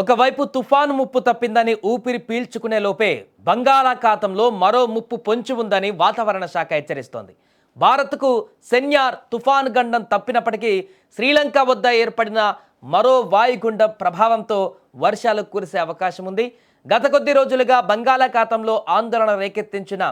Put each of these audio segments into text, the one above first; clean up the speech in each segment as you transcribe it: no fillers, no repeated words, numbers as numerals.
ఒకవైపు తుఫాను ముప్పు తప్పిందని ఊపిరి పీల్చుకునే లోపే బంగాళాఖాతంలో మరో ముప్పు పొంచి ఉందని వాతావరణ శాఖ హెచ్చరిస్తోంది. భారత్కు సెన్యార్ తుఫాను గండం తప్పినప్పటికీ శ్రీలంక వద్ద ఏర్పడిన మరో వాయుగుండం ప్రభావంతో వర్షాలు కురిసే అవకాశం ఉంది. గత కొద్ది రోజులుగా బంగాళాఖాతంలో ఆందోళన రేకెత్తించిన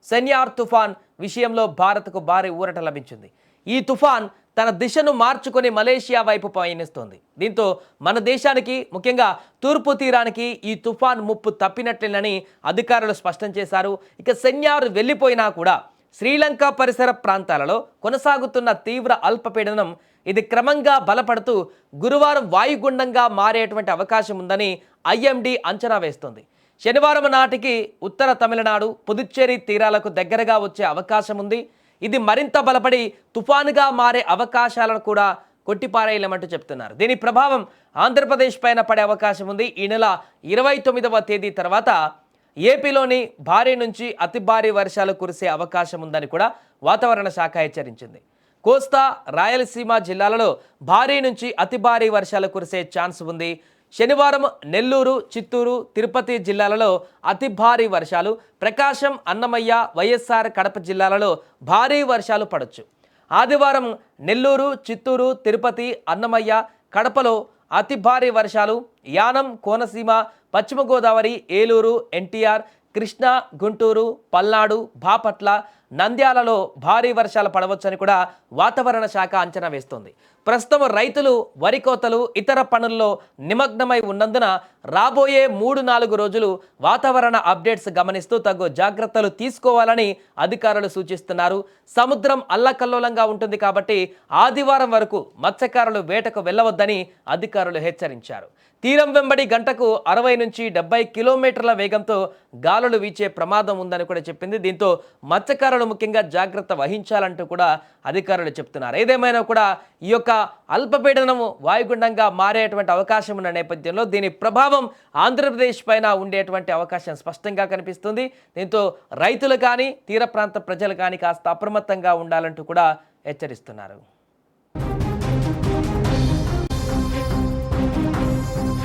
సెన్యార్ తుఫాన్ విషయంలో భారత్కు భారీ ఊరట లభించింది. ఈ తుఫాన్ తన దిశను మార్చుకొని మలేషియా వైపు పయనిస్తోంది. దీంతో మన దేశానికి, ముఖ్యంగా తూర్పు తీరానికి ఈ తుఫాన్ ముప్పు తప్పినట్లేనని అధికారులు స్పష్టం చేశారు. ఇక సెన్యార్ వెళ్ళిపోయినా కూడా శ్రీలంక పరిసర ప్రాంతాలలో కొనసాగుతున్న తీవ్ర అల్పపీడనం ఇది క్రమంగా బలపడుతూ గురువారం వాయుగుండంగా మారేటువంటి అవకాశం ఉందని ఐఎండీ అంచనా వేస్తోంది. శనివారం నాటికి ఉత్తర తమిళనాడు, పుదుచ్చేరి తీరాలకు దగ్గరగా వచ్చే అవకాశం ఉంది. ఇది మరింత బలపడి తుఫానుగా మారే అవకాశాలను కూడా కొట్టిపారేయలేమంటూ చెప్తున్నారు. దీని ప్రభావం ఆంధ్రప్రదేశ్ పైన పడే అవకాశం ఉంది. ఈ నెల 29వ తేదీ తర్వాత ఏపీలోని భారీ నుంచి అతి భారీ వర్షాలు కురిసే అవకాశం ఉందని కూడా వాతావరణ శాఖ హెచ్చరించింది. కోస్తా, రాయలసీమ జిల్లాలలో భారీ నుంచి అతి భారీ వర్షాలు కురిసే ఛాన్స్ ఉంది. శనివారం నెల్లూరు, చిత్తూరు, తిరుపతి జిల్లాలలో అతి భారీ వర్షాలు, ప్రకాశం, అన్నమయ్య, వైఎస్ఆర్ కడప జిల్లాలలో భారీ వర్షాలు పడవచ్చు. ఆదివారం నెల్లూరు, చిత్తూరు, తిరుపతి, అన్నమయ్య, కడపలో అతి భారీ వర్షాలు, యానం, కోనసీమ, పశ్చిమ గోదావరి, ఏలూరు, ఎన్టీఆర్, కృష్ణా, గుంటూరు, పల్నాడు, బాపట్ల, నంద్యాలలో భారీ వర్షాలు పడవచ్చని కూడా వాతావరణ శాఖ అంచనా వేస్తోంది. ప్రస్తుతం రైతులు వరి కోతలు, ఇతర పనుల్లో నిమగ్నమై ఉన్నందున రాబోయే 3-4 రోజులు వాతావరణ అప్డేట్స్ గమనిస్తూ తగు జాగ్రత్తలు తీసుకోవాలని అధికారులు సూచిస్తున్నారు. సముద్రం అల్లకల్లోలంగా ఉంటుంది కాబట్టి ఆదివారం వరకు మత్స్యకారులు వేటకు వెళ్లవద్దని అధికారులు హెచ్చరించారు. తీరం వెంబడి గంటకు 60 నుంచి 70 కిలోమీటర్ల వేగంతో గాలులు వీచే ప్రమాదం ఉందని కూడా చెప్పింది. దీంతో మత్స్యకారులు ముఖ్యంగా జాగ్రత్త వహించాలంటూ కూడా అధికారులు చెప్తున్నారు. ఏదేమైనా కూడా ఈ యొక్క అల్పపీడనము వాయుగుండంగా మారేటువంటి అవకాశం ఉన్న నేపథ్యంలో దీని ప్రభావం ఆంధ్రప్రదేశ్ పైన ఉండేటువంటి అవకాశం స్పష్టంగా కనిపిస్తుంది. దీంతో రైతులు కానీ, తీర ప్రాంత ప్రజలు కానీ కాస్త అప్రమత్తంగా ఉండాలంటూ కూడా హెచ్చరిస్తున్నారు.